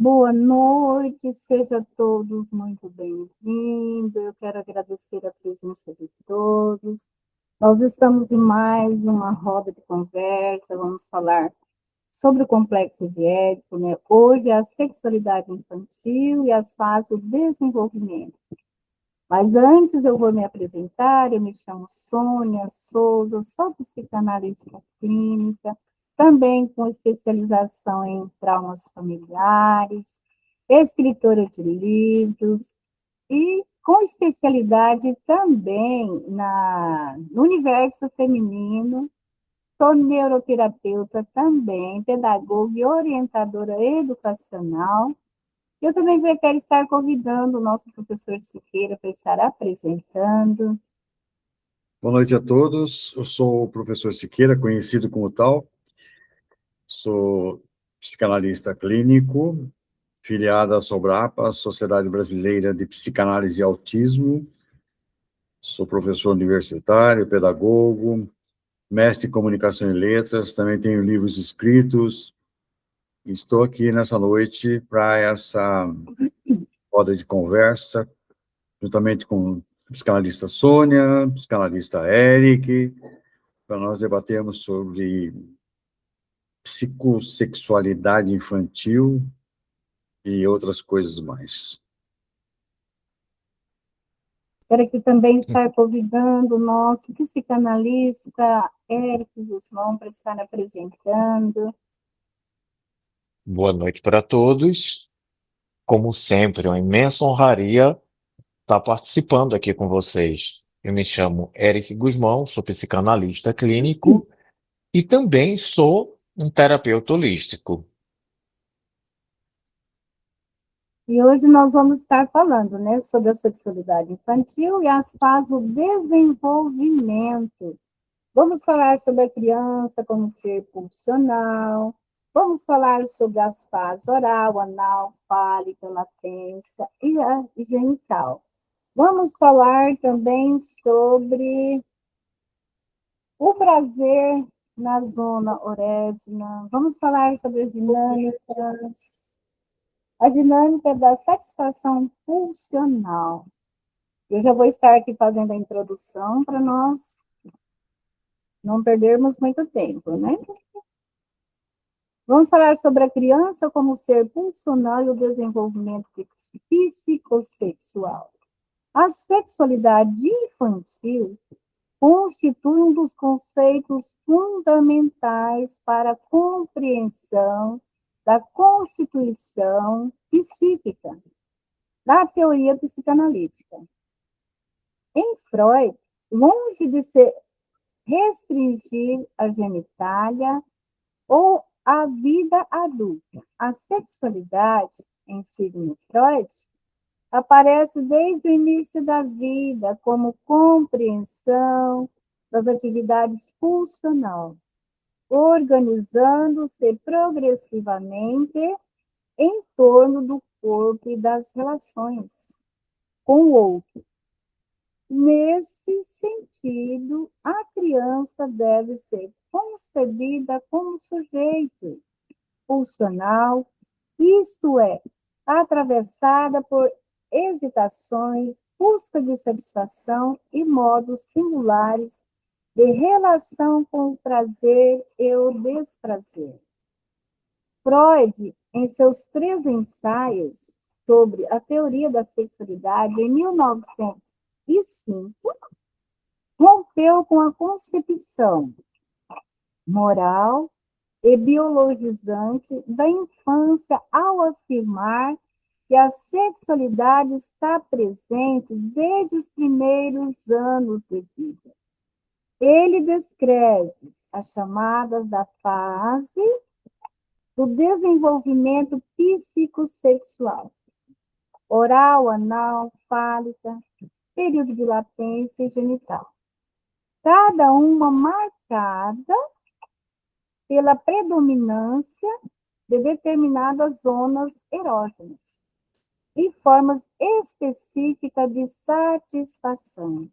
Boa noite, sejam todos muito bem-vindos. Eu quero agradecer a presença de todos. Nós estamos em mais uma roda de conversa, vamos falar sobre o complexo de Édipo, né? Hoje é a sexualidade infantil e as fases do desenvolvimento. Mas antes eu vou me apresentar, eu me chamo Sônia Souza, sou psicanalista clínica, também com especialização em traumas familiares, escritora de livros e com especialidade também no universo feminino. Sou neuroterapeuta também, pedagoga e orientadora educacional. Eu também quero estar convidando o nosso professor Siqueira para estar apresentando. Boa noite a todos. Eu sou o professor Siqueira, conhecido como tal. Sou psicanalista clínico, filiado à Sobrapa, Sociedade Brasileira de Psicanálise e Autismo. Sou professor universitário, pedagogo, mestre em comunicação e letras, também tenho livros escritos. Estou aqui nessa noite para essa roda de conversa, juntamente com a psicanalista Sônia, psicanalista Eric, para nós debatermos sobre psicossexualidade infantil e outras coisas mais. Quero aqui também estar convidando o nosso psicanalista Érico Guzmão para estar apresentando. Boa noite para todos. Como sempre, é uma imensa honraria estar participando aqui com vocês. Eu me chamo Eric Guzmão, sou psicanalista clínico e também sou um terapeuta holístico. E hoje nós vamos estar falando, né, sobre a sexualidade infantil e as fases do desenvolvimento. Vamos falar sobre a criança como ser pulsional, vamos falar sobre as fases oral, anal, fálica, latência e a genital. Vamos falar também sobre o prazer na zona erógena. Vamos falar sobre as dinâmicas, a dinâmica da satisfação pulsional. Eu já vou estar aqui fazendo a introdução para nós não perdermos muito tempo, né? Vamos falar sobre a criança como ser pulsional e o desenvolvimento psicossexual. A sexualidade infantil constitui um dos conceitos fundamentais para a compreensão da constituição psíquica da teoria psicanalítica. Em Freud, longe de se restringir a genitália ou a vida adulta, a sexualidade, em Sigmund Freud, aparece desde o início da vida como compreensão das atividades pulsional, organizando-se progressivamente em torno do corpo e das relações com o outro. Nesse sentido, a criança deve ser concebida como sujeito pulsional, isto é, atravessada por hesitações, busca de satisfação e modos singulares de relação com o prazer e o desprazer. Freud, em seus 3 ensaios sobre a teoria da sexualidade, em 1905, rompeu com a concepção moral e biologizante da infância ao afirmar que a sexualidade está presente desde os primeiros anos de vida. Ele descreve as chamadas da fase do desenvolvimento psicossexual, oral, anal, fálica, período de latência e genital. Cada uma marcada pela predominância de determinadas zonas erógenas e formas específicas de satisfação.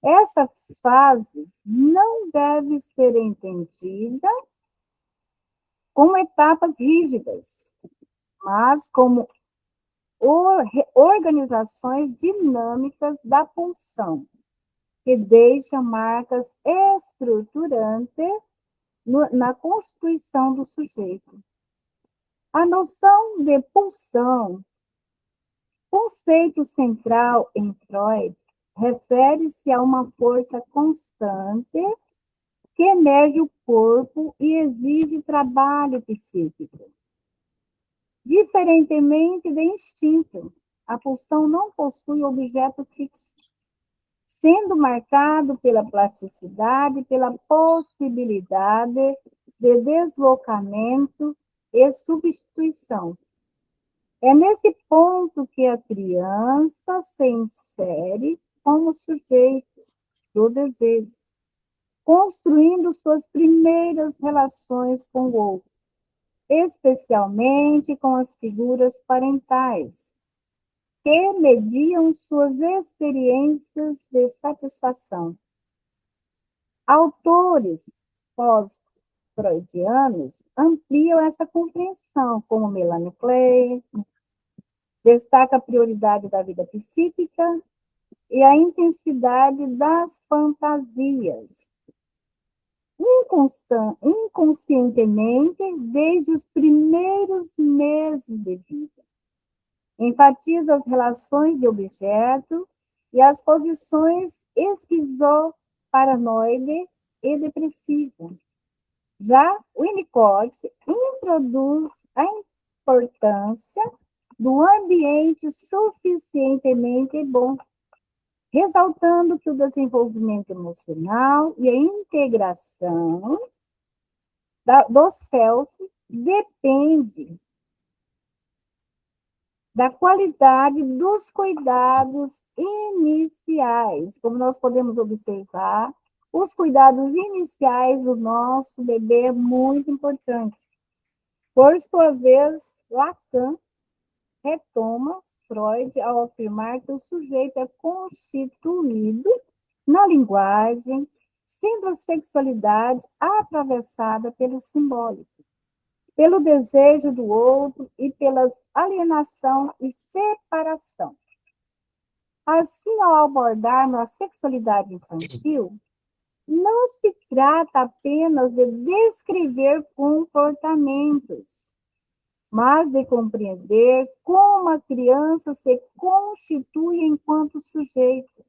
Essas fases não devem ser entendidas como etapas rígidas, mas como organizações dinâmicas da pulsão, que deixam marcas estruturantes na constituição do sujeito. A noção de pulsão, conceito central em Freud, refere-se a uma força constante que emerge o corpo e exige trabalho psíquico. Diferentemente de instinto, a pulsão não possui objeto fixo, sendo marcado pela plasticidade, pela possibilidade de deslocamento e substituição. É nesse ponto que a criança se insere como sujeito do desejo, construindo suas primeiras relações com o outro, especialmente com as figuras parentais, que mediam suas experiências de satisfação. Autores pós-freudianos ampliam essa compreensão, como Melanie Klein, destaca a prioridade da vida psíquica e a intensidade das fantasias. Inconscientemente, desde os primeiros meses de vida. Enfatiza as relações de objeto e as posições esquizoparanoide e depressiva. Já Winnicott introduz a importância do ambiente suficientemente bom, ressaltando que o desenvolvimento emocional e a integração do self depende da qualidade dos cuidados iniciais. Como nós podemos observar, os cuidados iniciais do nosso bebê é muito importante. Por sua vez, Lacan retoma Freud ao afirmar que o sujeito é constituído na linguagem, sendo a sexualidade atravessada pelo simbólico, pelo desejo do outro e pela alienação e separação. Assim, ao abordarmos a sexualidade infantil, não se trata apenas de descrever comportamentos, mas de compreender como a criança se constitui enquanto sujeito,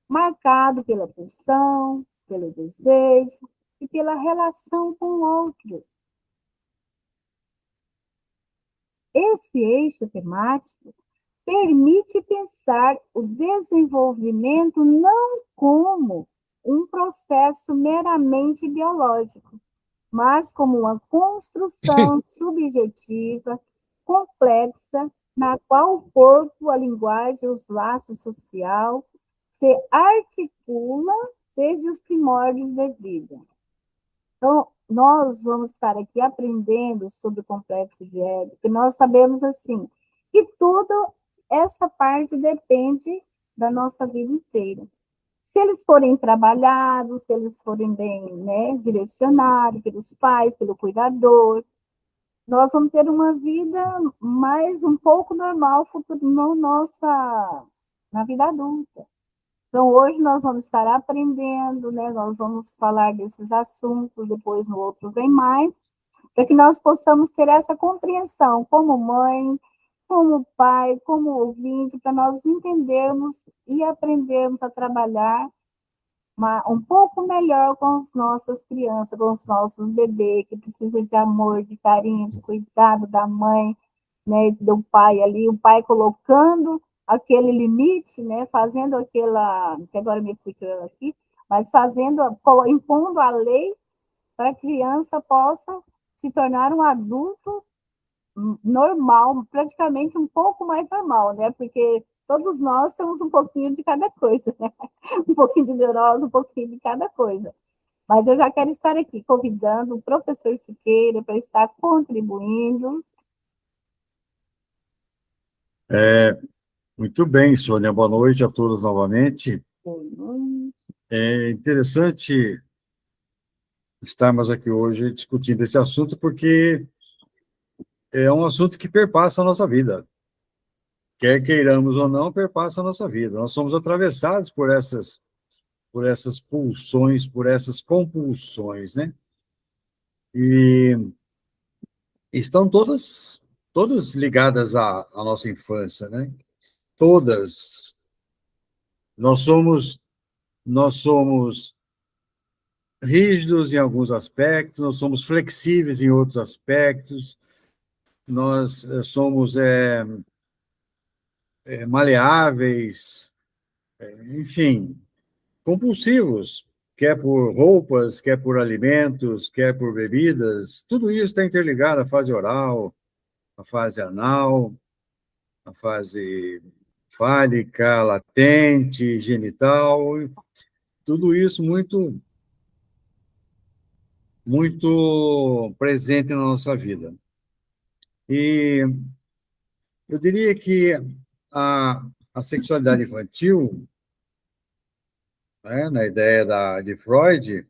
marcado pela pulsão, pelo desejo e pela relação com o outro. Esse eixo temático permite pensar o desenvolvimento não como um processo meramente biológico, mas como uma construção subjetiva, complexa, na qual o corpo, a linguagem, os laços social se articulam desde os primórdios da vida. Então, nós vamos estar aqui aprendendo sobre o complexo de Édipo, porque nós sabemos, assim, que toda essa parte depende da nossa vida inteira. Se eles forem trabalhados, se eles forem bem, né, direcionados pelos pais, pelo cuidador, nós vamos ter uma vida mais um pouco normal na vida adulta. Então, hoje nós vamos estar aprendendo, né, nós vamos falar desses assuntos, depois no outro vem mais, para que nós possamos ter essa compreensão como mãe, como pai, como ouvinte, para nós entendermos e aprendermos a trabalhar um pouco melhor com as nossas crianças, com os nossos bebês, que precisam de amor, de carinho, de cuidado da mãe, né, do pai ali, o pai colocando aquele limite, né, fazendo aquela, que agora me fui tirando aqui, mas impondo a lei para a criança possa se tornar um adulto normal, praticamente um pouco mais normal, né? Porque todos nós temos um pouquinho de cada coisa, né? Um pouquinho de neurose, um pouquinho de cada coisa. Mas eu já quero estar aqui convidando o professor Siqueira para estar contribuindo. Muito bem, Sônia. Boa noite a todos novamente. É interessante estarmos aqui hoje discutindo esse assunto, porque é um assunto que perpassa a nossa vida. Quer queiramos ou não, perpassa a nossa vida. Nós somos atravessados por essas pulsões, por essas compulsões, né? E estão todas ligadas à nossa infância, né? Todas. Nós somos rígidos em alguns aspectos, nós somos flexíveis em outros aspectos, nós somos maleáveis, enfim, compulsivos, quer por roupas, quer por alimentos, quer por bebidas, tudo isso está interligado à fase oral, à fase anal, à fase fálica, latente, genital, tudo isso muito presente na nossa vida. E eu diria que a sexualidade infantil, né, na ideia de Freud,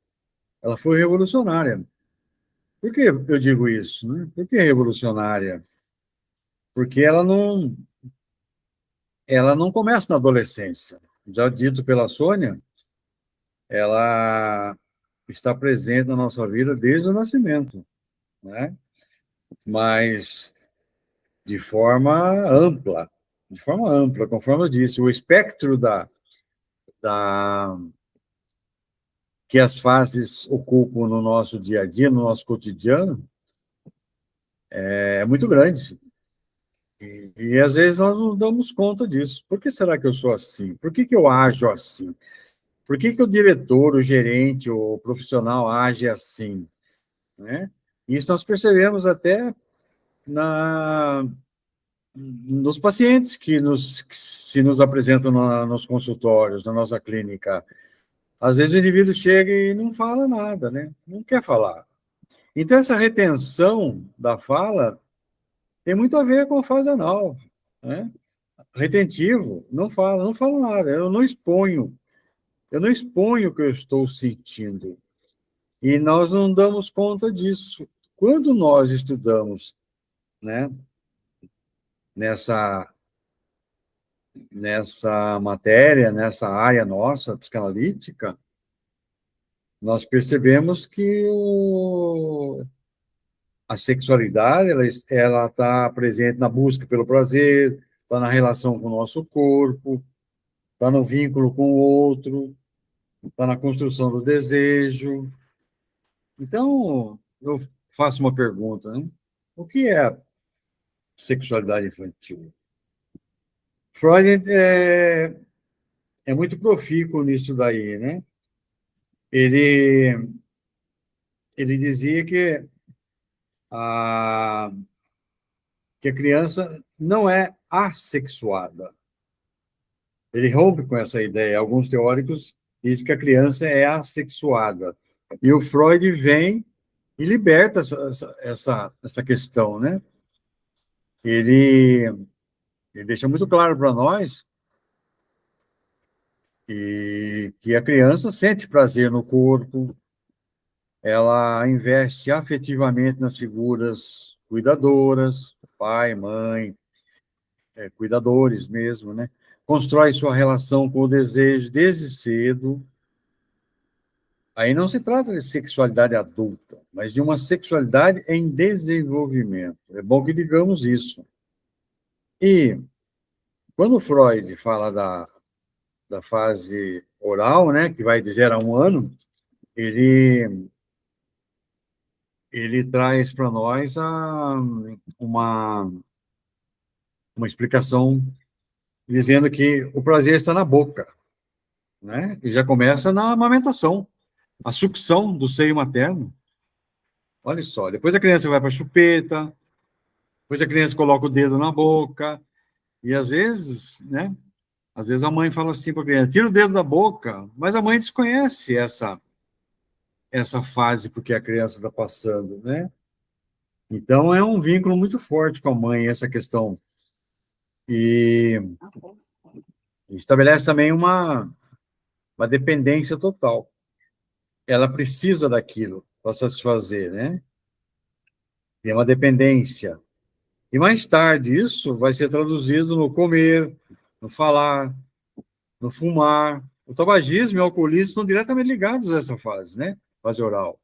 ela foi revolucionária. Por que eu digo isso, né? Por que revolucionária? Porque ela não começa na adolescência. Já dito pela Sônia, ela está presente na nossa vida desde o nascimento, né? Mas de forma ampla, conforme eu disse, o espectro da que as fases ocupam no nosso dia a dia, no nosso cotidiano, é muito grande. E às vezes nós não damos conta disso. Por que será que eu sou assim? Por que eu ajo assim? Por que o diretor, o gerente, o profissional age assim? Né? Isso nós percebemos até nos pacientes que se nos apresentam nos consultórios, na nossa clínica. Às vezes o indivíduo chega e não fala nada, né? Não quer falar. Então, essa retenção da fala tem muito a ver com a fase anal, né? Retentivo, não falo nada, eu não exponho o que eu estou sentindo. E nós não damos conta disso. Quando nós estudamos, né, nessa, nessa matéria, nessa área nossa, psicanalítica, nós percebemos que a sexualidade ela está presente na busca pelo prazer, está na relação com o nosso corpo, está no vínculo com o outro, está na construção do desejo. Então, eu faço uma pergunta, né? O que é sexualidade infantil? Freud é muito profícuo nisso daí, né? Ele, ele dizia a, que a criança não é assexuada. Ele rompe com essa ideia. Alguns teóricos dizem que a criança é assexuada. E o Freud vem e liberta essa questão, né? Ele, ele deixa muito claro para nós que a criança sente prazer no corpo, ela investe afetivamente nas figuras cuidadoras, pai, mãe, cuidadores mesmo, né? Constrói sua relação com o desejo desde cedo. Aí não se trata de sexualidade adulta, mas de uma sexualidade em desenvolvimento. É bom que digamos isso. E quando Freud fala da fase oral, né, que vai de 0 a 1 ano, ele, ele traz para nós uma, uma explicação dizendo que o prazer está na boca, né? E já começa na amamentação, a sucção do seio materno. Olha só, depois a criança vai para a chupeta, depois a criança coloca o dedo na boca, e às vezes, né? Às vezes a mãe fala assim para a criança, tira o dedo da boca, mas a mãe desconhece essa fase porque a criança está passando, né? Então é um vínculo muito forte com a mãe, essa questão. E estabelece também uma dependência total. Ela precisa daquilo para satisfazer, né? Tem uma dependência. E mais tarde isso vai ser traduzido no comer, no falar, no fumar. O tabagismo e o alcoolismo estão diretamente ligados a essa fase, né? Fase oral.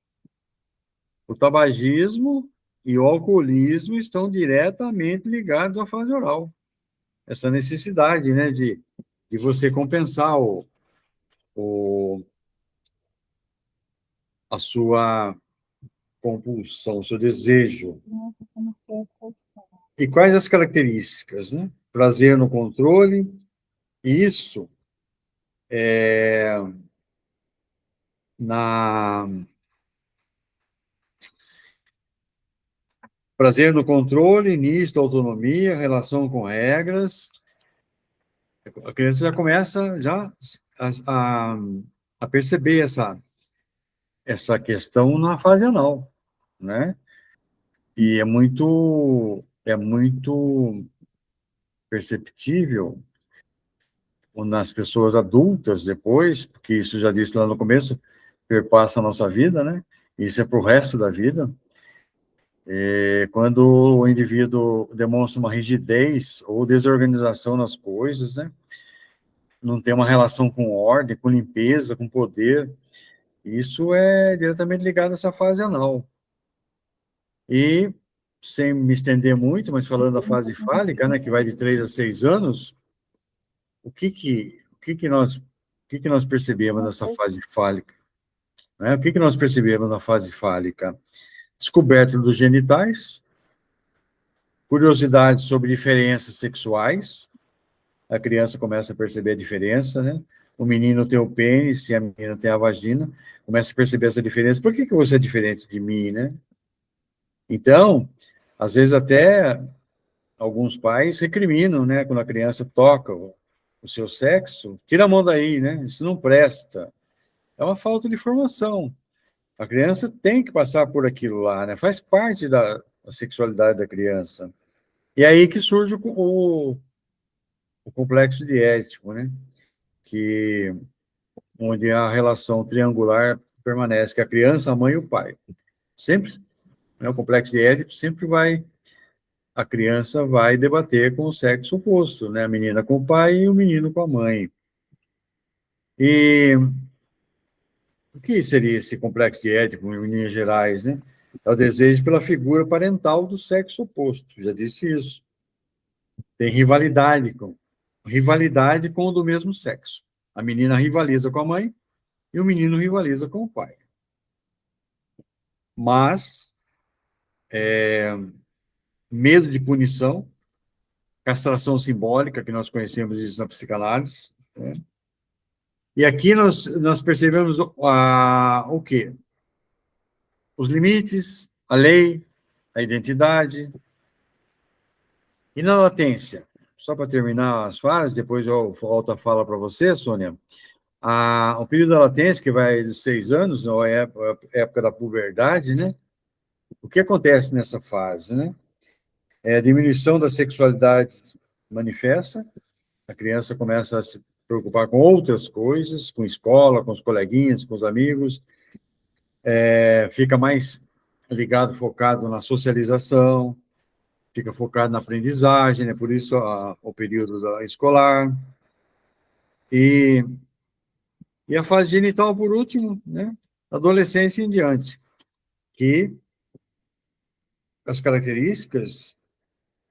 O tabagismo e o alcoolismo estão diretamente ligados à fase oral. Essa necessidade, né, de você compensar a sua compulsão, o seu desejo. Nossa, eu não sei qual que é. E quais as características, né? Prazer no controle, isso na prazer no controle, início da autonomia, relação com regras. A criança já começa a perceber essa questão na fase anal, né? E é muito perceptível nas pessoas adultas depois, porque isso já disse lá no começo, perpassa a nossa vida, né? Isso é para o resto da vida. Quando o indivíduo demonstra uma rigidez ou desorganização nas coisas, né? Não tem uma relação com ordem, com limpeza, com poder, isso é diretamente ligado a essa fase anal. E, sem me estender muito, mas falando da fase fálica, né, que vai de 3 a 6 anos, o que que nós percebemos nessa fase fálica? Né? O que que nós percebemos na fase fálica? Descoberta dos genitais, curiosidade sobre diferenças sexuais, a criança começa a perceber a diferença, né? O menino tem o pênis e a menina tem a vagina, começa a perceber essa diferença. Por que você é diferente de mim, né? Então, às vezes até alguns pais recriminam, né? Quando a criança toca o seu sexo, tira a mão daí, né? Isso não presta. É uma falta de formação. A criança tem que passar por aquilo lá, né? Faz parte da sexualidade da criança. E é aí que surge o complexo de Édipo, né? Que onde a relação triangular permanece, que a criança, a mãe e o pai. Sempre, né, o complexo de Édipo sempre a criança vai debater com o sexo oposto, né? A menina com o pai e o menino com a mãe. E o que seria esse complexo de Édipo, em linhas gerais, né? É o desejo pela figura parental do sexo oposto, já disse isso. Tem rivalidade com o do mesmo sexo. A menina rivaliza com a mãe e o menino rivaliza com o pai. Mas medo de punição, castração simbólica, que nós conhecemos isso na psicanálise, né? E aqui nós percebemos o quê? Os limites, a lei, a identidade. E na latência? Só para terminar as fases, depois eu volto a fala para você, Sônia. O período da latência, que vai de 6 anos, ou é a época da puberdade, né? O que acontece nessa fase, né? A diminuição da sexualidade manifesta, a criança começa a se preocupar com outras coisas, com escola, com os coleguinhas, com os amigos, fica mais ligado, focado na socialização, fica focado na aprendizagem, né? Por isso o período escolar. E a fase genital, por último, né? Adolescência em diante, que as características,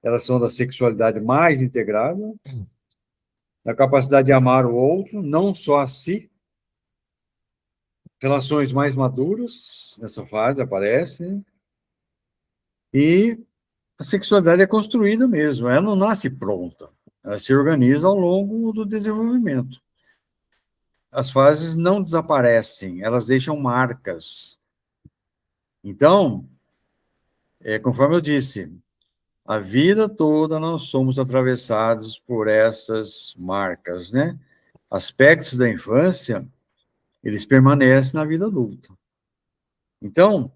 elas são da sexualidade mais integrada, da capacidade de amar o outro, não só a si, relações mais maduras, nessa fase aparecem, e a sexualidade é construída mesmo, ela não nasce pronta, ela se organiza ao longo do desenvolvimento. As fases não desaparecem, elas deixam marcas. Então, conforme eu disse, a vida toda nós somos atravessados por essas marcas, né? Aspectos da infância, eles permanecem na vida adulta. Então,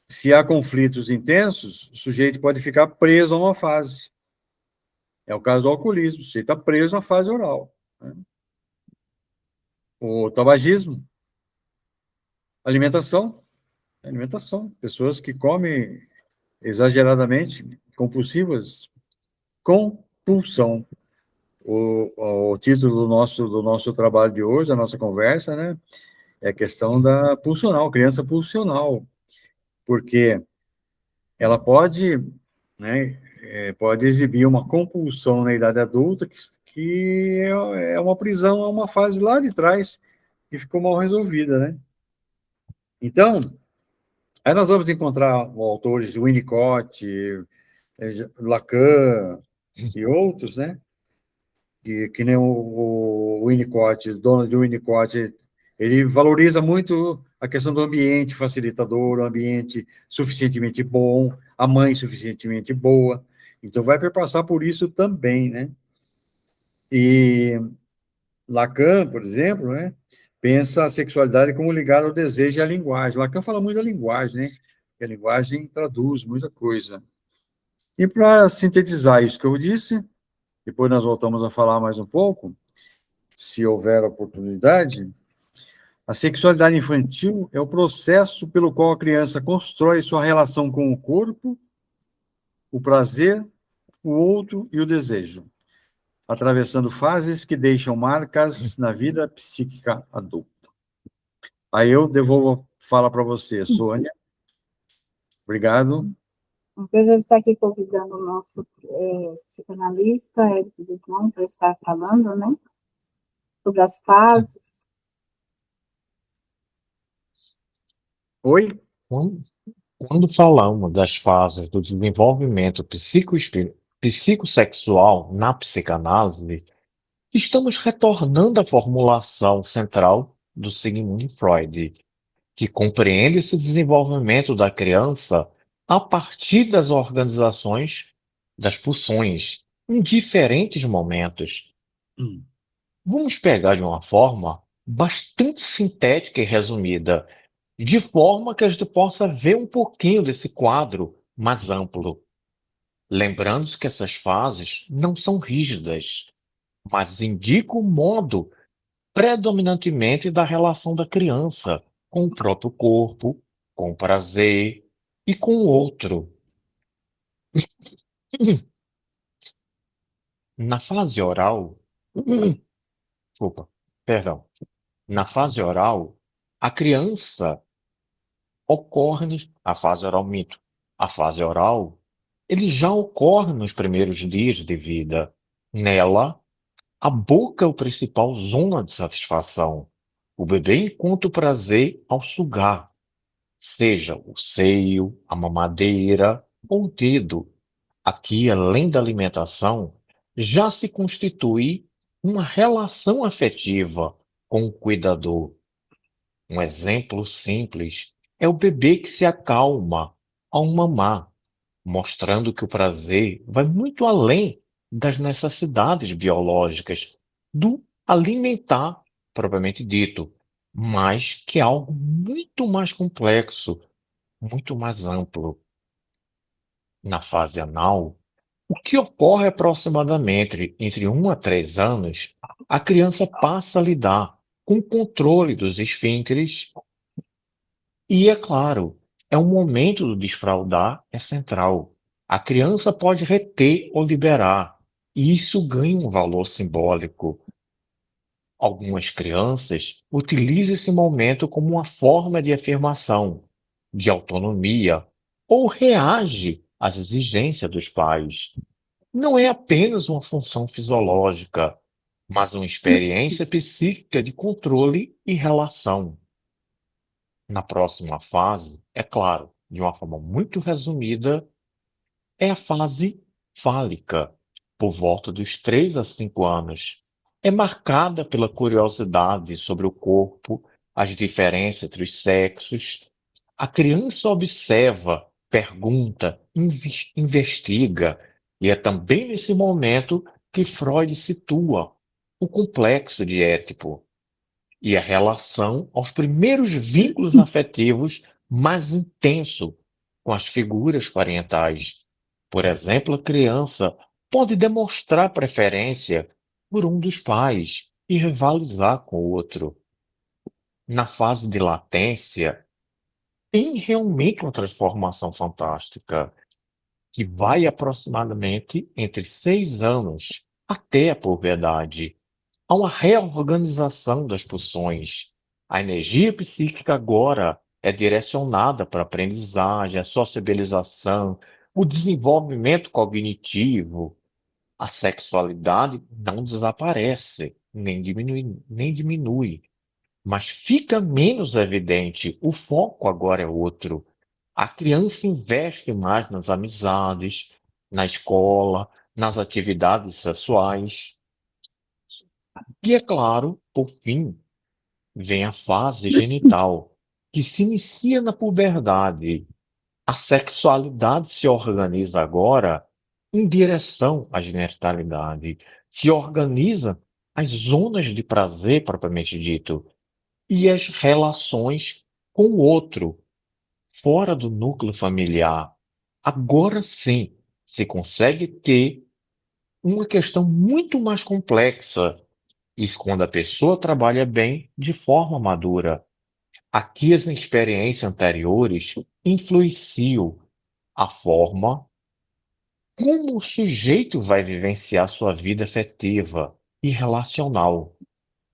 se há conflitos intensos, o sujeito pode ficar preso a uma fase. É o caso do alcoolismo, o sujeito está preso na fase oral, né? O tabagismo, alimentação, pessoas que comem exageradamente, compulsivas, compulsão. O título do nosso trabalho de hoje, da nossa conversa, né, é a questão da pulsional, criança pulsional, porque ela pode, né, pode exibir uma compulsão na idade adulta, que é uma prisão a uma fase lá de trás, que ficou mal resolvida, né? Então, aí nós vamos encontrar autores, Winnicott, Lacan e outros, né? Que nem o Winnicott, Donald Winnicott, ele valoriza muito a questão do ambiente facilitador, o ambiente suficientemente bom, a mãe suficientemente boa. Então, vai perpassar por isso também, né? E Lacan, por exemplo, né, pensa a sexualidade como ligada ao desejo e à linguagem. Lacan fala muito da linguagem, né? Que a linguagem traduz muita coisa. E para sintetizar isso que eu disse, depois nós voltamos a falar mais um pouco, se houver oportunidade, a sexualidade infantil é o processo pelo qual a criança constrói sua relação com o corpo, o prazer, o outro e o desejo, atravessando fases que deixam marcas na vida psíquica adulta. Aí eu devolvo a fala para você, Sônia. Obrigado. Então, eu já está aqui convidando o nosso psicanalista, Érico Guzmão, para estar falando, né, sobre as fases. Oi? Quando falamos das fases do desenvolvimento psicossexual na psicanálise, estamos retornando à formulação central do Sigmund Freud, que compreende esse desenvolvimento da criança a partir das organizações das pulsões, em diferentes momentos. Vamos pegar de uma forma bastante sintética e resumida, de forma que a gente possa ver um pouquinho desse quadro mais amplo. Lembrando que essas fases não são rígidas, mas indicam o modo predominantemente da relação da criança com o próprio corpo, com o prazer e com o outro. Na fase oral, desculpa, perdão. Na fase oral, a criança ocorre, a fase oral mito, a fase oral, ele já ocorre nos primeiros dias de vida. Nela, a boca é o principal zona de satisfação. O bebê encontra o prazer ao sugar, seja o seio, a mamadeira ou o dedo. Aqui, além da alimentação, já se constitui uma relação afetiva com o cuidador. Um exemplo simples é o bebê que se acalma ao mamar, mostrando que o prazer vai muito além das necessidades biológicas do alimentar propriamente dito, mas que é algo muito mais complexo, muito mais amplo. Na fase anal, o que ocorre aproximadamente entre 1 a 3 anos, a criança passa a lidar com o controle dos esfíncteres e, é claro, é um momento do desfraldar é central. A criança pode reter ou liberar, e isso ganha um valor simbólico. Algumas crianças utilizam esse momento como uma forma de afirmação, de autonomia, ou reage às exigências dos pais. Não é apenas uma função fisiológica, mas uma experiência psíquica de controle e relação. Na próxima fase, é claro, de uma forma muito resumida, é a fase fálica, por volta dos 3 a 5 anos. É marcada pela curiosidade sobre o corpo, as diferenças entre os sexos. A criança observa, pergunta, investiga, e é também nesse momento que Freud situa o complexo de Édipo e a relação aos primeiros vínculos afetivos mais intenso com as figuras parentais. Por exemplo, a criança pode demonstrar preferência por um dos pais e rivalizar com o outro. Na fase de latência, tem realmente uma transformação fantástica. que vai aproximadamente entre 6 anos até a puberdade. Há uma reorganização das pulsões. A energia psíquica agora é direcionada para a aprendizagem, a sociabilização, o desenvolvimento cognitivo. A sexualidade não desaparece, nem diminui, mas fica menos evidente. O foco agora é outro. A criança investe mais nas amizades, na escola, nas atividades sexuais. E, é claro, por fim, vem a fase genital, que se inicia na puberdade. A sexualidade se organiza agora em direção à genitalidade, se organiza as zonas de prazer propriamente dito e as relações com o outro, fora do núcleo familiar. Agora sim, se consegue ter uma questão muito mais complexa, isso quando a pessoa trabalha bem de forma madura. Aqui as experiências anteriores influenciam a forma como o sujeito vai vivenciar sua vida afetiva e relacional.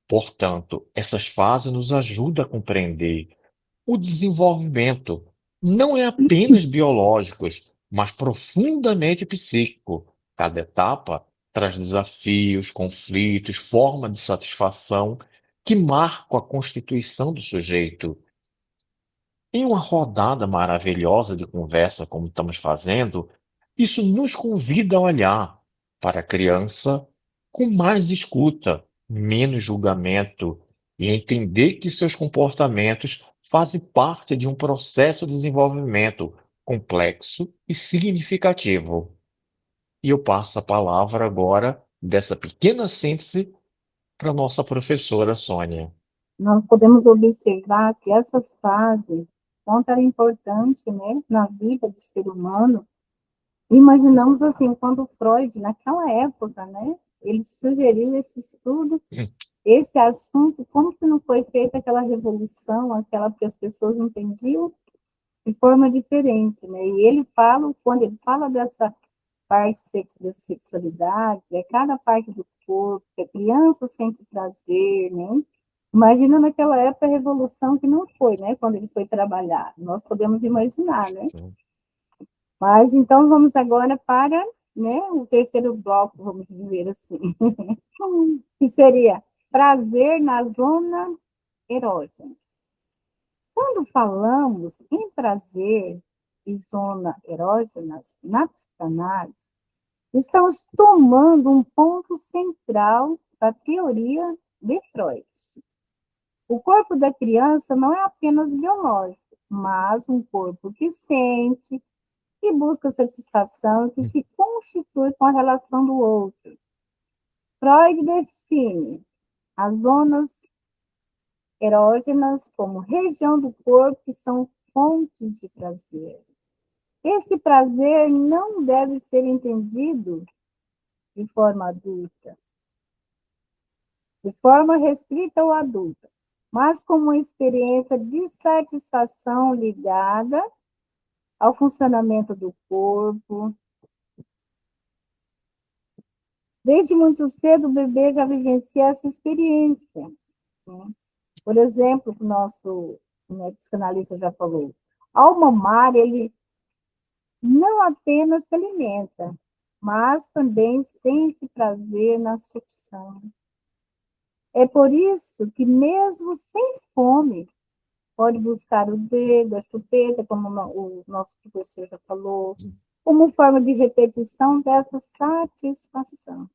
Portanto, essas fases nos ajudam a compreender o desenvolvimento não é apenas biológico, mas profundamente psíquico. Cada etapa traz desafios, conflitos, formas de satisfação que marcam a constituição do sujeito. Em uma rodada maravilhosa de conversa, como estamos fazendo, isso nos convida a olhar para a criança com mais escuta, menos julgamento e entender que seus comportamentos fazem parte de um processo de desenvolvimento complexo e significativo. E eu passo a palavra agora dessa pequena síntese para a nossa professora Sônia. Nós podemos observar que essas fases, quanto era importante, né, na vida do ser humano. Imaginamos assim, quando Freud, naquela época, né, ele sugeriu esse estudo, esse assunto, como que não foi feita aquela revolução, aquela que as pessoas entendiam de forma diferente, né? E ele fala, quando ele fala dessa parte da sexualidade, é cada parte do corpo, que a criança sente prazer, né? Imagina naquela época a revolução que não foi, né? Quando ele foi trabalhar. Nós podemos imaginar, né? Mas então vamos agora para, né, o terceiro bloco, vamos dizer assim, que seria prazer na zona erógena. Quando falamos em prazer e zona erógenas na psicanálise, estamos tomando um ponto central da teoria de Freud. O corpo da criança não é apenas biológico, mas um corpo que sente, que busca satisfação, que se constitui com a relação do outro. Freud define as zonas erógenas como região do corpo que são fontes de prazer. Esse prazer não deve ser entendido de forma adulta, de forma restrita ou adulta, mas como uma experiência de satisfação ligada ao funcionamento do corpo. Desde muito cedo, o bebê já vivencia essa experiência, né? Por exemplo, o nosso, né, psicanalista já falou, ao mamar, ele não apenas se alimenta, mas também sente prazer na sucção. É por isso que, mesmo sem fome, pode buscar o dedo, a chupeta, como o nosso professor já falou, como forma de repetição dessa satisfação.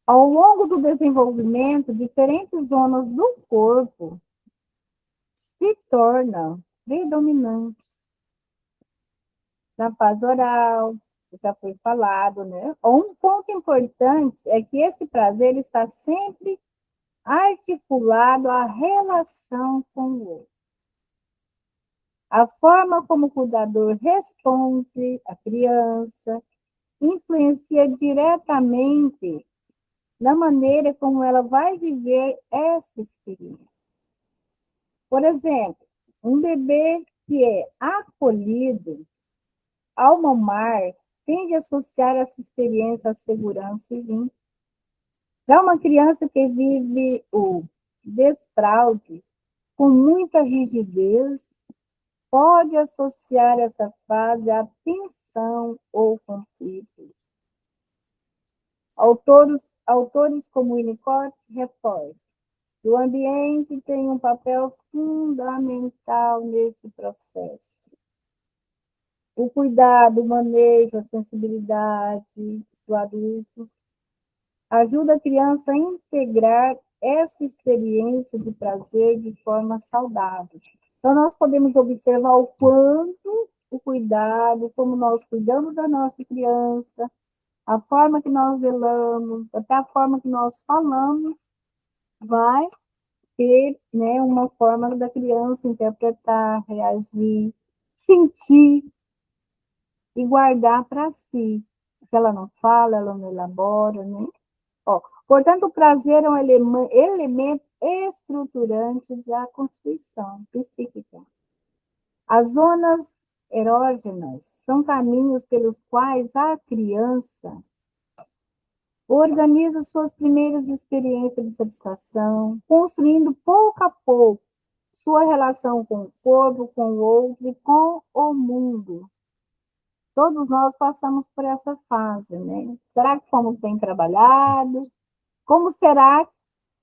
Ao longo do desenvolvimento, diferentes zonas do corpo se tornam predominantes. Na fase oral, já foi falado, né? Um ponto importante é que esse prazer está sempre articulado à relação com o outro. A forma como o cuidador responde à criança influencia diretamente na maneira como ela vai viver essa experiência. Por exemplo, um bebê que é acolhido, alma mar, tende a associar essa experiência à segurança e vínculo. Já uma criança que vive o desfraude com muita rigidez, pode associar essa fase à tensão ou conflitos. Autores como Winnicott reforçam que o ambiente tem um papel fundamental nesse processo. O cuidado, o manejo, a sensibilidade do adulto ajuda a criança a integrar essa experiência de prazer de forma saudável. Então, nós podemos observar o quanto o cuidado, como nós cuidamos da nossa criança, a forma que nós zelamos, até a forma que nós falamos, vai ter, né, uma forma da criança interpretar, reagir, sentir e guardar para si. Se ela não fala, ela não elabora, né? Ó, portanto, o prazer é um elemento estruturante da constituição psíquica. As zonas erógenas são caminhos pelos quais a criança organiza suas primeiras experiências de satisfação, construindo pouco a pouco sua relação com o corpo, com o outro e com o mundo. Todos nós passamos por essa fase, né? Será que fomos bem trabalhados? Como será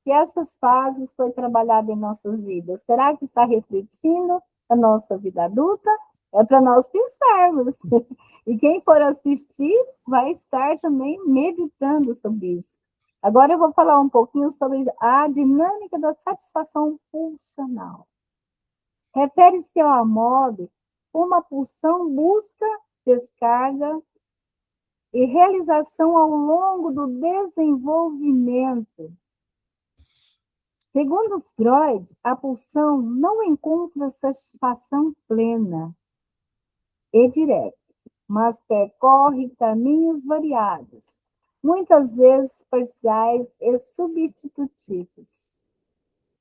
que essas fases foi trabalhada em nossas vidas? Será que está refletindo a nossa vida adulta? É para nós pensarmos. E quem for assistir vai estar também meditando sobre isso. Agora eu vou falar um pouquinho sobre a dinâmica da satisfação pulsional. Refere-se ao modo como uma pulsão busca descarga e realização ao longo do desenvolvimento. Segundo Freud, a pulsão não encontra satisfação plena e direta, mas percorre caminhos variados, muitas vezes parciais e substitutivos.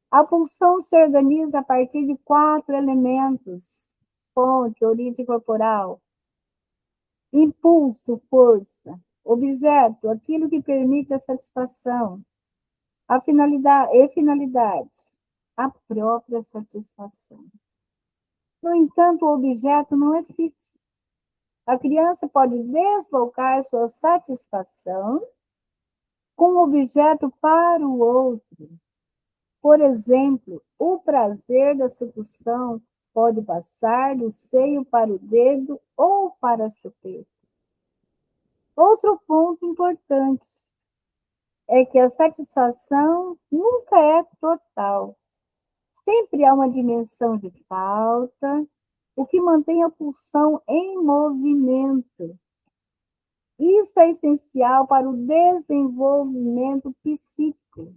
A pulsão se organiza a partir de 4 elementos: fonte, origem corporal, impulso, força, objeto, aquilo que permite a satisfação, a finalidade, a própria satisfação. No entanto, o objeto não é fixo. A criança pode deslocar sua satisfação com o objeto para o outro. Por exemplo, o prazer da sucção pode passar do seio para o dedo ou para a chupeta. Outro ponto importante é que a satisfação nunca é total. Sempre há uma dimensão de falta, o que mantém a pulsão em movimento. Isso é essencial para o desenvolvimento psíquico,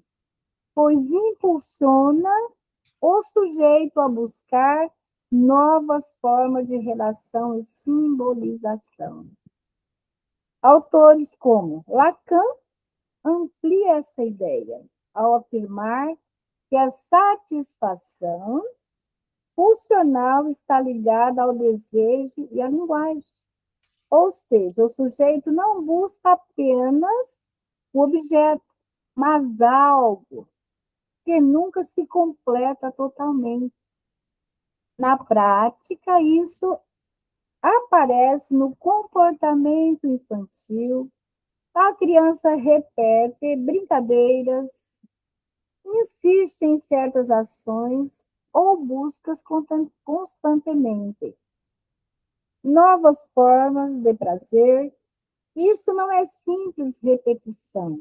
pois impulsiona o sujeito a buscar novas formas de relação e simbolização. Autores como Lacan amplia essa ideia ao afirmar que a satisfação pulsional está ligada ao desejo e à linguagem. Ou seja, o sujeito não busca apenas o objeto, mas algo que nunca se completa totalmente. Na prática, isso aparece no comportamento infantil. A criança repete brincadeiras, insiste em certas ações ou busca constantemente novas formas de prazer. Isso não é simples repetição,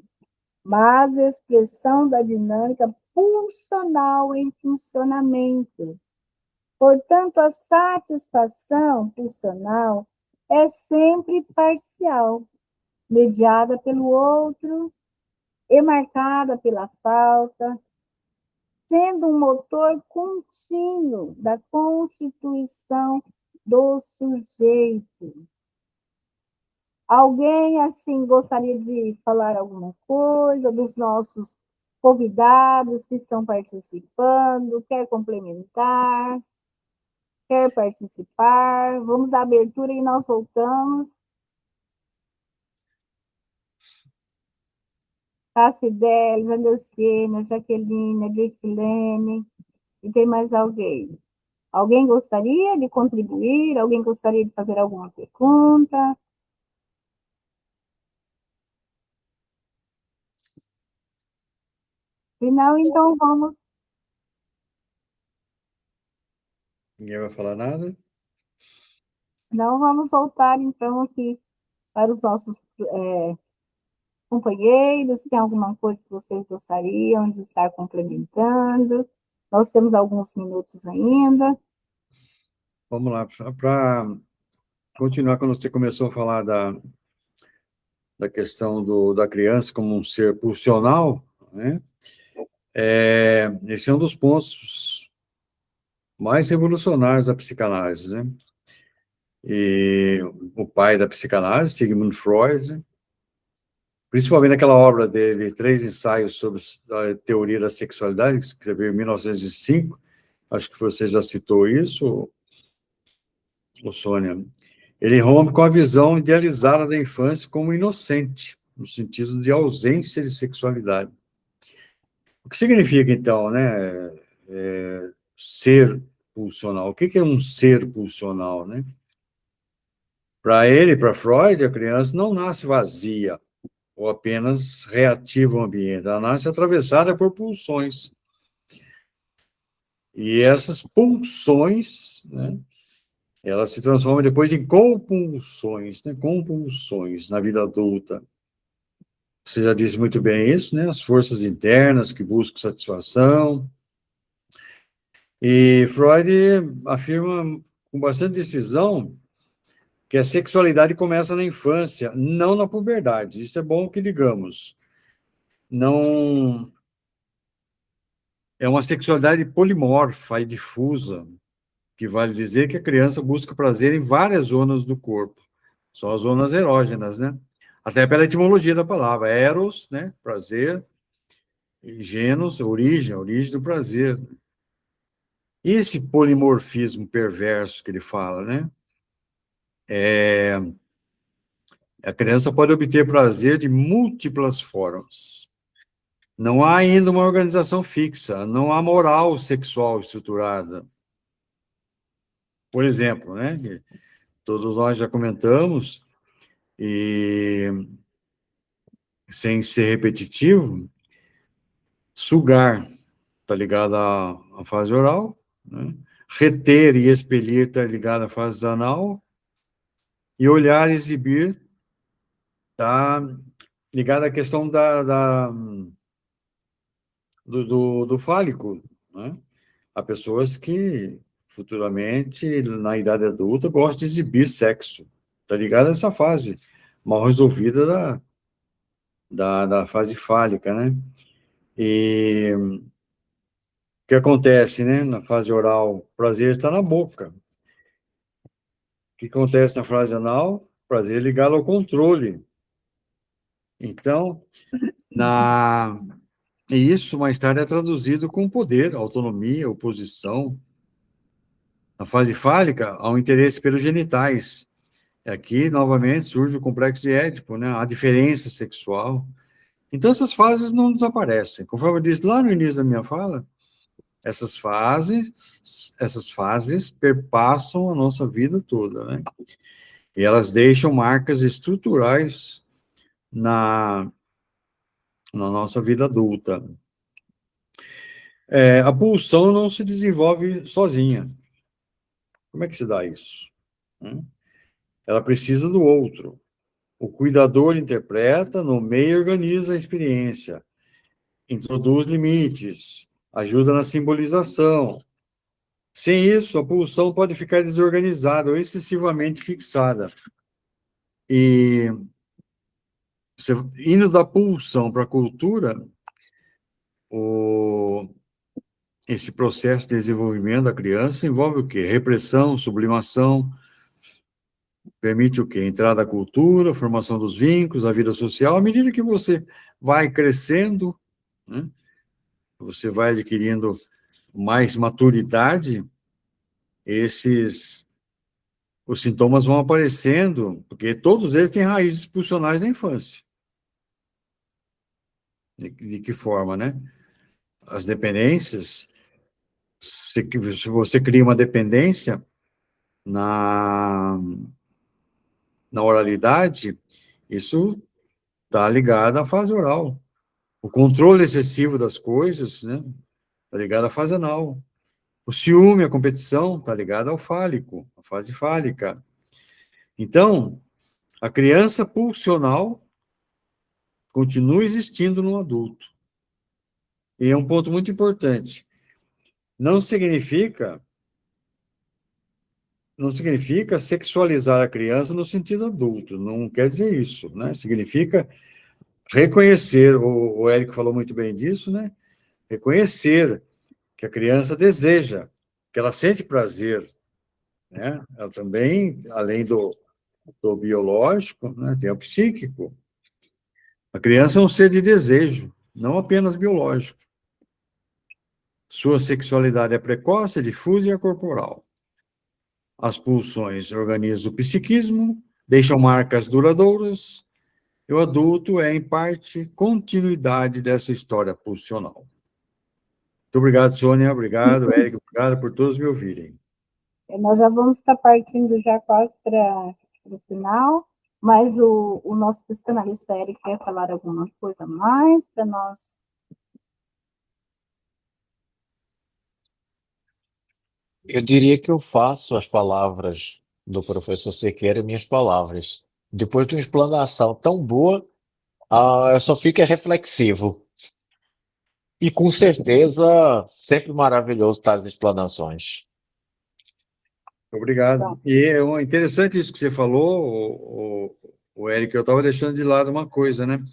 mas expressão da dinâmica pulsional em funcionamento. Portanto, a satisfação pulsional é sempre parcial, mediada pelo outro e marcada pela falta, sendo um motor contínuo da constituição do sujeito. Alguém, assim, gostaria de falar alguma coisa dos nossos convidados que estão participando? Quer complementar? Quer participar? Vamos à abertura e nós voltamos. Tacidelis, Andeucena, Jaqueline, Dircilene, e tem mais alguém? Alguém gostaria de contribuir? Alguém gostaria de fazer alguma pergunta? Se não, então vamos. Ninguém vai falar nada? Não, vamos voltar então aqui para os nossos companheiros. Tem alguma coisa que vocês gostariam de estar complementando? Nós temos alguns minutos ainda. Vamos lá, para continuar, quando você começou a falar da questão da criança como um ser pulsional, né? Esse é um dos pontos mais revolucionários da psicanálise, né? E o pai da psicanálise, Sigmund Freud, né? Principalmente naquela obra dele, Três Ensaios sobre a Teoria da Sexualidade, que escreveu em 1905, acho que você já citou isso, ô Sônia. Ele rompe com a visão idealizada da infância como inocente, no sentido de ausência de sexualidade. O que significa, então, né, ser pulsional? O que é um ser pulsional, né? Para ele, para Freud, a criança não nasce vazia ou apenas reativa ao ambiente, ela nasce atravessada por pulsões. E essas pulsões, né, elas se transformam depois em compulsões, né, compulsões na vida adulta. Você já disse muito bem isso, né? As forças internas que buscam satisfação. E Freud afirma com bastante decisão que a sexualidade começa na infância, não na puberdade. Isso é bom que digamos. Não é uma sexualidade polimorfa e difusa, que vale dizer que a criança busca prazer em várias zonas do corpo. São as zonas erógenas, né? Até pela etimologia da palavra, eros, né? Prazer, e genos, origem, a origem do prazer. E esse polimorfismo perverso que ele fala, né? A criança pode obter prazer de múltiplas formas. Não há ainda uma organização fixa, não há moral sexual estruturada. Por exemplo, né? Todos nós já comentamos, e sem ser repetitivo, sugar está ligado à fase oral, né? Reter e expelir está ligado à fase anal, e olhar e exibir está ligado à questão do fálico, né? Há pessoas que futuramente, na idade adulta, gostam de exibir sexo. Está ligado a essa fase mal resolvida da fase fálica, né? E o que acontece, né? Na fase oral, o prazer está na boca. O que acontece na fase anal? Prazer ligado ao controle. Então, e isso mais tarde é traduzido com poder, autonomia, oposição. Na fase fálica, há um interesse pelos genitais. Aqui, novamente, surge o complexo de Édipo, né? A diferença sexual. Então, essas fases não desaparecem. Conforme eu disse lá no início da minha fala, essas fases perpassam a nossa vida toda, né? E elas deixam marcas estruturais na nossa vida adulta. A pulsão não se desenvolve sozinha. Como é que se dá isso? Ela precisa do outro. O cuidador interpreta, nomeia e organiza a experiência, introduz limites, ajuda na simbolização. Sem isso, a pulsão pode ficar desorganizada ou excessivamente fixada. E indo da pulsão para a cultura, esse processo de desenvolvimento da criança envolve o quê? Repressão, sublimação, permite o quê? Entrada da cultura, formação dos vínculos, a vida social. À medida que você vai crescendo, né, você vai adquirindo mais maturidade, os sintomas vão aparecendo, porque todos eles têm raízes pulsionais na infância. De que forma, né? As dependências, se você cria uma dependência na oralidade, isso está ligado à fase oral. O controle excessivo das coisas, né? Está ligado à fase anal. O ciúme, a competição, está ligado ao fálico, à fase fálica. Então, a criança pulsional continua existindo no adulto. E é um ponto muito importante. Não significa sexualizar a criança no sentido adulto, não quer dizer isso, né? Significa reconhecer, o Érico falou muito bem disso, né? Reconhecer que a criança deseja, que ela sente prazer, né? Ela também, além do biológico, né? Tem o psíquico. A criança é um ser de desejo, não apenas biológico. Sua sexualidade é precoce, difusa e é corporal. As pulsões organizam o psiquismo, deixam marcas duradouras, e o adulto é, em parte, continuidade dessa história pulsional. Muito obrigado, Sônia, obrigado, Érico, obrigado por todos me ouvirem. Nós já vamos estar partindo já quase para o final, mas o nosso psicanalista Eric quer falar alguma coisa a mais para nós? Eu diria que eu faço as palavras do professor Sequeira minhas palavras. Depois de uma explanação tão boa, eu só fico reflexivo. E com certeza, sempre maravilhoso estar as explanações. Obrigado. E é interessante isso que você falou, o Érico, eu estava deixando de lado uma coisa, né?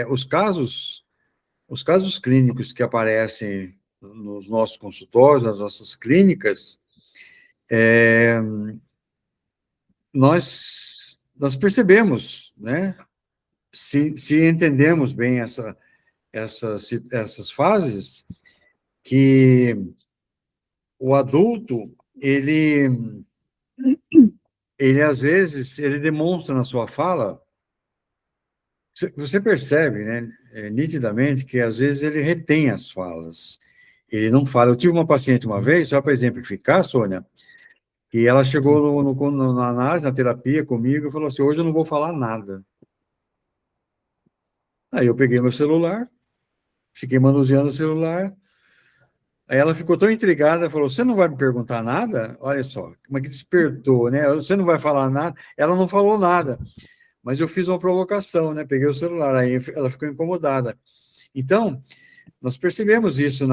Os casos clínicos que aparecem nos nossos consultórios, nas nossas clínicas, nós percebemos, né? Se entendemos bem essas fases, que o adulto, ele às vezes, ele demonstra na sua fala, você percebe, né, nitidamente, que às vezes ele retém as falas, ele não fala. Eu tive uma paciente uma vez, só para exemplificar, Sônia, e ela chegou na análise, na terapia comigo, e falou assim: hoje eu não vou falar nada. Aí eu peguei meu celular, fiquei manuseando o celular, aí ela ficou tão intrigada, falou: você não vai me perguntar nada? Olha só, como é que despertou, né? Você não vai falar nada? Ela não falou nada, mas eu fiz uma provocação, né? Peguei o celular, aí ela ficou incomodada. Então, nós percebemos isso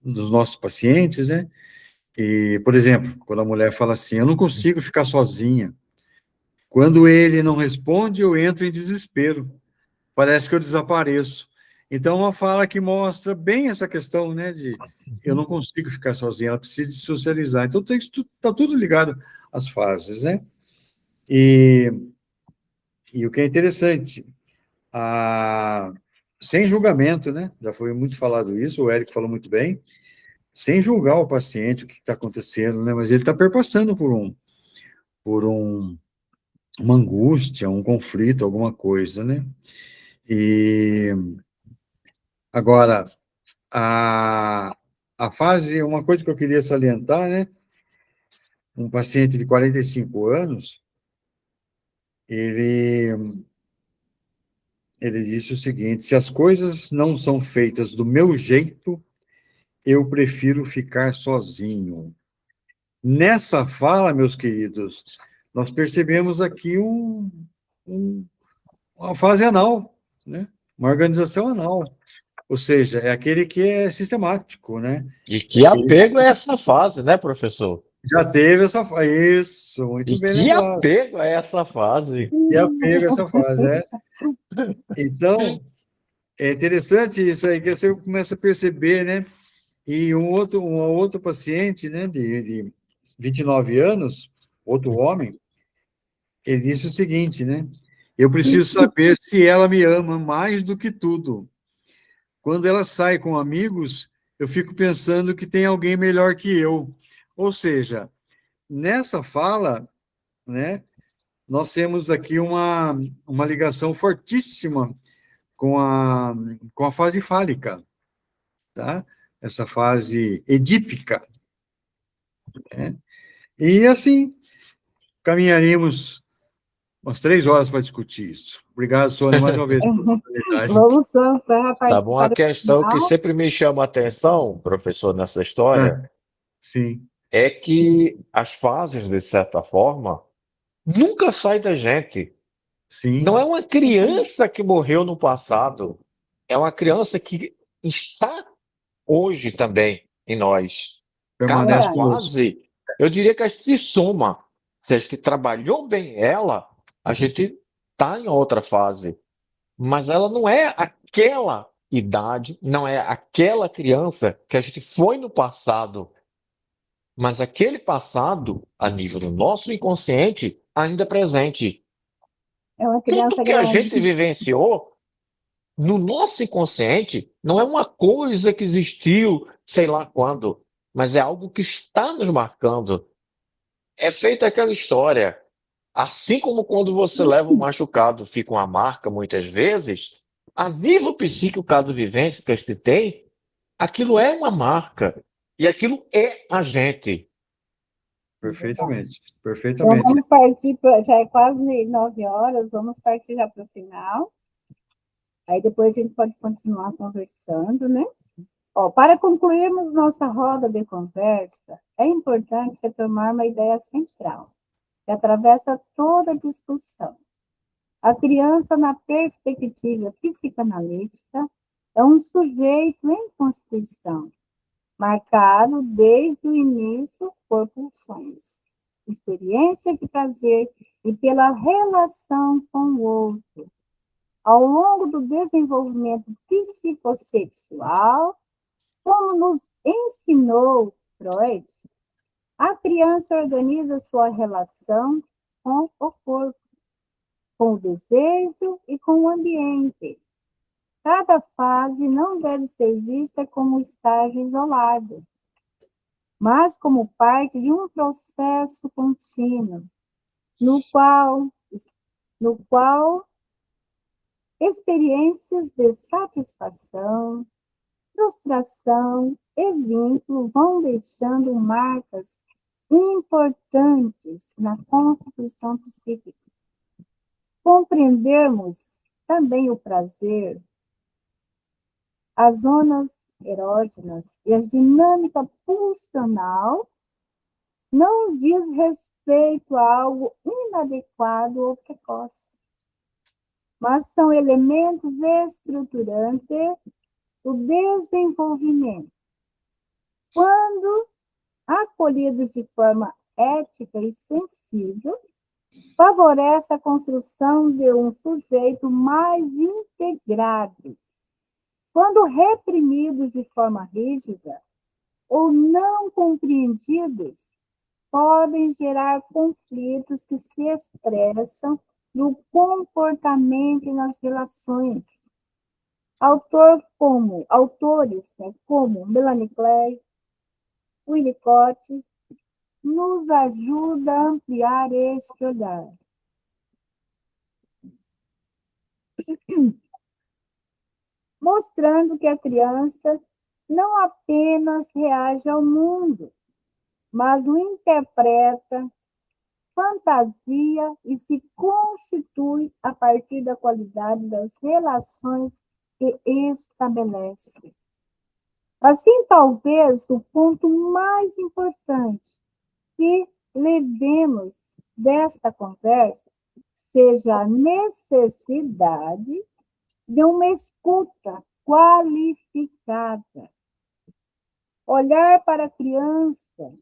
nos nossos pacientes, né? E, por exemplo, quando a mulher fala assim: eu não consigo ficar sozinha. Quando ele não responde, eu entro em desespero. Parece que eu desapareço. Então, uma fala que mostra bem essa questão, né, de eu não consigo ficar sozinha, ela precisa de socializar. Então, está tudo ligado às fases, né? E o que é interessante, sem julgamento, né? Já foi muito falado isso, o Érico falou muito bem, sem julgar o paciente, o que está acontecendo, né? Mas ele está perpassando por uma angústia, um conflito, alguma coisa, né? E agora, a fase, uma coisa que eu queria salientar, né? Um paciente de 45 anos, ele disse o seguinte: se as coisas não são feitas do meu jeito, eu prefiro ficar sozinho. Nessa fala, meus queridos, nós percebemos aqui uma fase anal, né? Uma organização anal. Ou seja, é aquele que é sistemático, né? E que apego é essa fase, né, professor? Já teve essa fase. Isso, E muito bem que lembrado. apego é essa fase? E apego a essa fase, é. Então, é interessante isso aí, que você começa a perceber, né? E um outro paciente, né, de 29 anos, outro homem, ele disse o seguinte, né? Eu preciso saber se ela me ama mais do que tudo. Quando ela sai com amigos, eu fico pensando que tem alguém melhor que eu. Ou seja, nessa fala, né, nós temos aqui uma ligação fortíssima com a fase fálica, tá? Essa fase edípica, né? E assim, caminharíamos umas 3 horas para discutir isso. Obrigado, Sônia, mais uma vez pela oportunidade. Vamos só Sabe, uma para o questão que final. sempre me chama a atenção, professor, nessa história, Ah, sim, é que as fases, de certa forma, nunca saem da gente. Não é sim, uma criança que morreu no passado, é uma criança que está hoje também em nós. Cada permanece Verdade. conosco. fase, eu diria que a gente se soma. Se a gente trabalhou bem ela, a gente está em outra fase. Mas ela não é aquela idade, não é aquela criança que a gente foi no passado. Mas aquele passado, a nível do nosso inconsciente, ainda é presente. É uma Tudo criança que a grande. gente vivenciou no nosso inconsciente não é uma coisa que existiu, sei lá quando, mas é algo que está nos marcando. É feita aquela história. Assim como quando você leva um machucado, fica uma marca muitas vezes, a nível psíquico, cada vivência que a gente tem, aquilo é uma marca. E aquilo é a gente. Perfeitamente, Então, perfeitamente. vamos partir, já é quase 9 horas, vamos partir já para o final. Aí depois a gente pode continuar conversando, né? Ó, para concluirmos nossa roda de conversa, é importante retomar uma ideia central, que atravessa toda a discussão. A criança, na perspectiva psicanalítica, é um sujeito em constituição, marcado desde o início por pulsões, experiências de prazer e pela relação com o outro. Ao longo do desenvolvimento psicossexual, como nos ensinou Freud, a criança organiza sua relação com o corpo, com o desejo e com o ambiente. Cada fase não deve ser vista como um estágio isolado, mas como parte de um processo contínuo, no qual, no qual experiências de satisfação, frustração e vínculo vão deixando marcas importantes na constituição psíquica. Compreendermos também o prazer, as zonas erógenas e a dinâmica pulsional não diz respeito a algo inadequado ou precoce, mas são elementos estruturantes do desenvolvimento. Quando acolhidos de forma ética e sensível, favorece a construção de um sujeito mais integrado. Quando reprimidos de forma rígida ou não compreendidos, podem gerar conflitos que se expressam no comportamento e nas relações. Autores, né, como Melanie Klein, Winnicott, nos ajuda a ampliar este olhar. Mostrando que a criança não apenas reage ao mundo, mas o interpreta, fantasia e se constitui a partir da qualidade das relações que estabelece. Assim, talvez o ponto mais importante que levemos desta conversa seja a necessidade de uma escuta qualificada. Olhar para a criança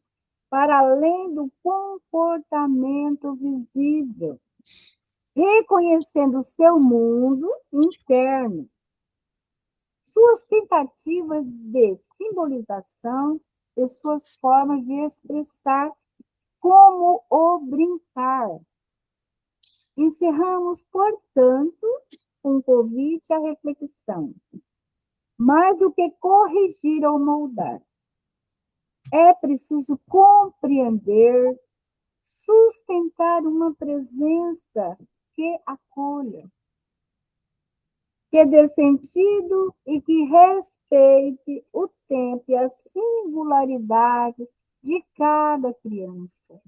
para além do comportamento visível, reconhecendo o seu mundo interno, suas tentativas de simbolização e suas formas de expressar, como o brincar. Encerramos, portanto, um convite à reflexão. mais do que corrigir ou moldar. É preciso compreender, sustentar uma presença que acolha, que dê sentido e que respeite o tempo e a singularidade de cada criança.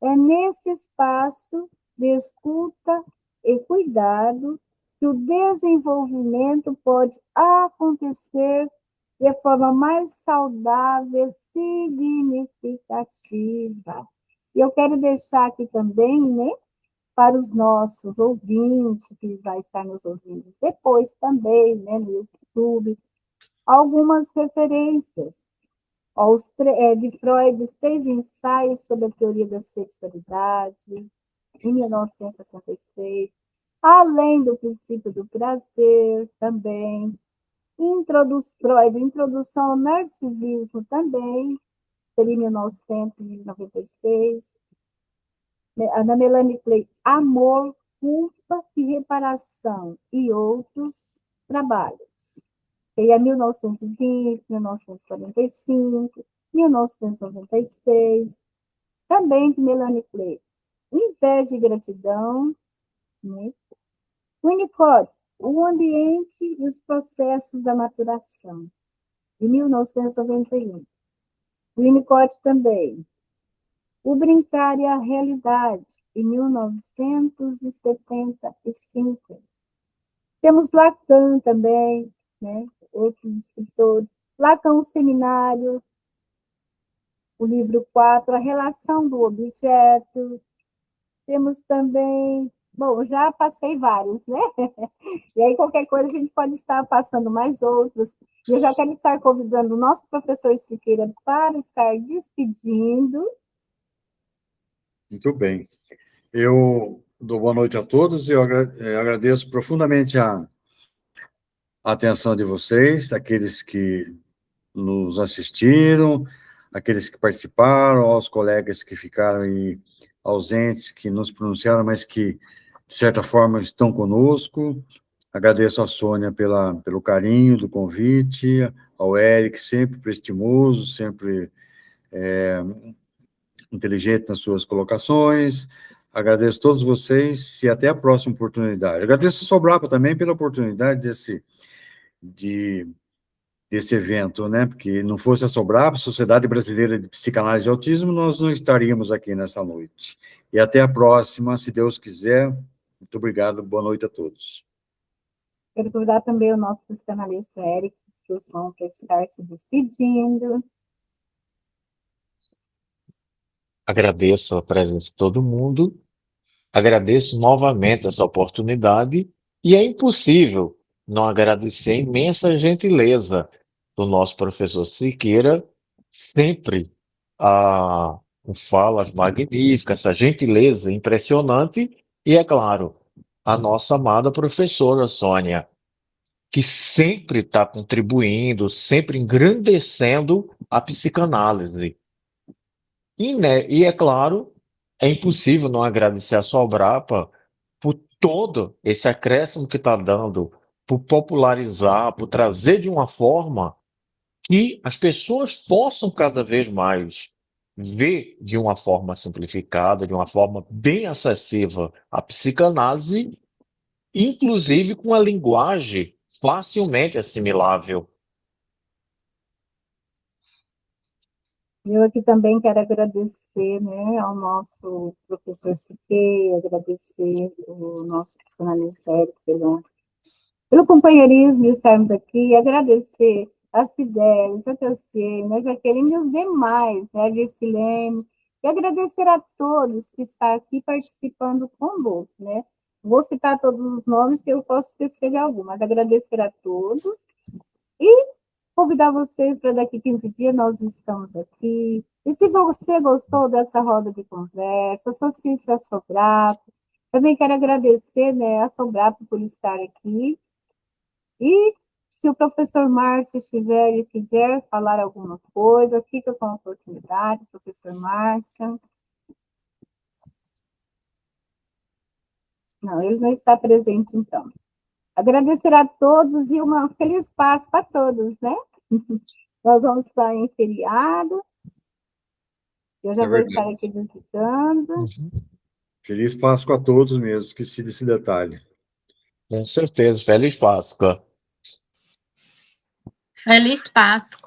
É nesse espaço de escuta e cuidado que o desenvolvimento pode acontecer de forma mais saudável e significativa. E eu quero deixar aqui também, né, para os nossos ouvintes, que vai estar nos ouvindo depois também, né, no YouTube, algumas referências de Freud, os 3 ensaios sobre a teoria da sexualidade, em 1966, além do princípio do prazer também, Freud, Introdução ao Narcisismo também, em 1996, Ana Melanie Klein, Amor, Culpa e Reparação, e outros trabalhos. Tem a 1920, 1945, 1996, também de Melanie Klein, Inveja e Gratidão, né? Winnicott, O Ambiente e os Processos da Maturação, de 1991. Winnicott também, O Brincar e a Realidade, de 1975. Temos Lacan também, né? Outros escritores. Lacan, o Seminário, o livro 4, A Relação do Objeto. Temos também, bom, já passei vários, né? E aí, qualquer coisa, a gente pode estar passando mais outros. E eu já quero estar convidando o nosso professor Siqueira para estar despedindo. Muito bem. Eu dou boa noite a todos e eu agradeço profundamente a atenção de vocês, aqueles que nos assistiram, aqueles que participaram, aos colegas que ficaram aí ausentes, que nos pronunciaram, mas que, de certa forma, estão conosco. Agradeço a Sônia pelo carinho do convite, ao Eric, sempre prestimoso, sempre inteligente nas suas colocações. Agradeço a todos vocês e até a próxima oportunidade. Agradeço ao Sobrapa também pela oportunidade desse evento, né? Porque não fosse a Sobrapa, Sociedade Brasileira de Psicanálise e Autismo, nós não estaríamos aqui nessa noite. E até a próxima, se Deus quiser. Muito obrigado, boa noite a todos. Quero convidar também o nosso psicanalista Eric, que os vão estar se despedindo. Agradeço a presença de todo mundo, agradeço novamente essa oportunidade e é impossível não agradecer a imensa gentileza do nosso professor Siqueira, sempre com falas magníficas, essa gentileza impressionante e, é claro, a nossa amada professora Sônia, que sempre está contribuindo, sempre engrandecendo a psicanálise. E é claro, é impossível não agradecer a Sobrapa por todo esse acréscimo que está dando, por popularizar, por trazer de uma forma que as pessoas possam cada vez mais ver de uma forma simplificada, de uma forma bem acessível a psicanálise, inclusive com a linguagem facilmente assimilável. Eu aqui também quero agradecer, né, ao nosso professor Siqueira, agradecer o nosso psicanalista Érico pelo companheirismo de estarmos aqui, agradecer a Cidélia, a Teociene, a Jaqueline e os demais, né, a Dircilene, e agradecer a todos que estão aqui participando conosco, né. Vou citar todos os nomes, que eu posso esquecer de algum, mas agradecer a todos e convidar vocês para daqui 15 dias nós estamos aqui. E se você gostou dessa roda de conversa, associe-se a Sobrapo. Também quero agradecer, né, a Sobrapo por estar aqui. E se o professor Márcio estiver e quiser falar alguma coisa, fica com a oportunidade, professor Márcio. Não, ele não está presente, então. Agradecer a todos e uma feliz Páscoa a todos, né? Nós vamos estar em feriado. Eu já É vou verdade. estar aqui digitando. Uhum. Feliz Páscoa a todos mesmo, esqueci desse detalhe. Com certeza. Feliz Páscoa. Feliz Páscoa.